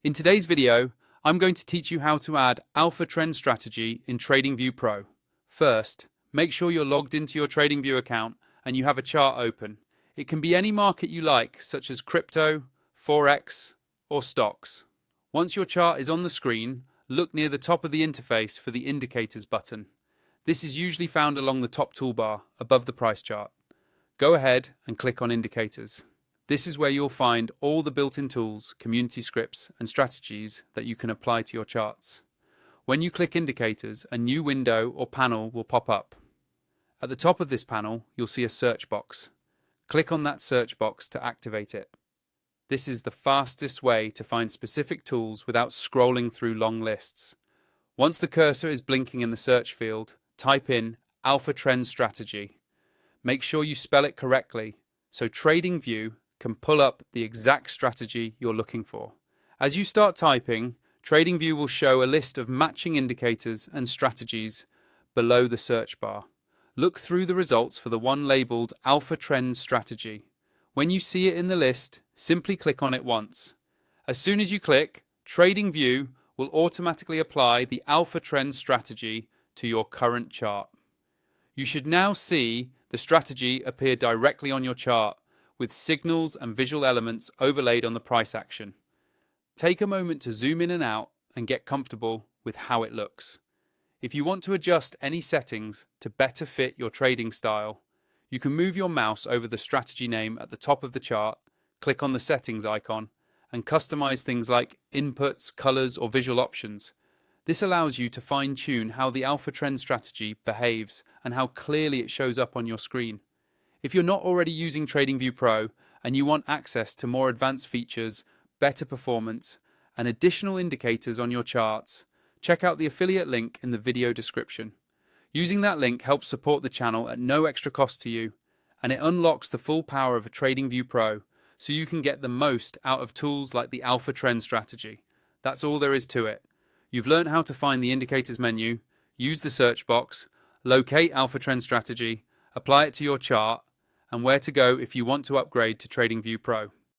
In today's video, I'm going to teach you how to add AlphaTrend Strategy in TradingView Pro. First, make sure you're logged into your TradingView account and you have a chart open. It can be any market you like, such as crypto, forex, or stocks. Once your chart is on the screen, look near the top of the interface for the Indicators button. This is usually found along the top toolbar, above the price chart. Go ahead and click on Indicators. This is where you'll find all the built-in tools, community scripts, and strategies that you can apply to your charts. When you click Indicators, a new window or panel will pop up. At the top of this panel, you'll see a search box. Click on that search box to activate it. This is the fastest way to find specific tools without scrolling through long lists. Once the cursor is blinking in the search field, type in AlphaTrend Strategy. Make sure you spell it correctly, so TradingView can pull up the exact strategy you're looking for. As you start typing, TradingView will show a list of matching indicators and strategies below the search bar. Look through the results for the one labeled AlphaTrend Strategy. When you see it in the list, simply click on it once. As soon as you click, TradingView will automatically apply the AlphaTrend Strategy to your current chart. You should now see the strategy appear directly on your chart, with signals and visual elements overlaid on the price action. Take a moment to zoom in and out and get comfortable with how it looks. If you want to adjust any settings to better fit your trading style, you can move your mouse over the strategy name at the top of the chart, click on the settings icon, and customize things like inputs, colors, or visual options. This allows you to fine-tune how the AlphaTrend strategy behaves and how clearly it shows up on your screen. If you're not already using TradingView Pro and you want access to more advanced features, better performance, and additional indicators on your charts, check out the affiliate link in the video description. Using that link helps support the channel at no extra cost to you, and it unlocks the full power of a TradingView Pro so you can get the most out of tools like the AlphaTrend strategy. That's all there is to it. You've learned how to find the indicators menu, use the search box, locate AlphaTrend strategy, apply it to your chart, and where to go if you want to upgrade to TradingView Pro.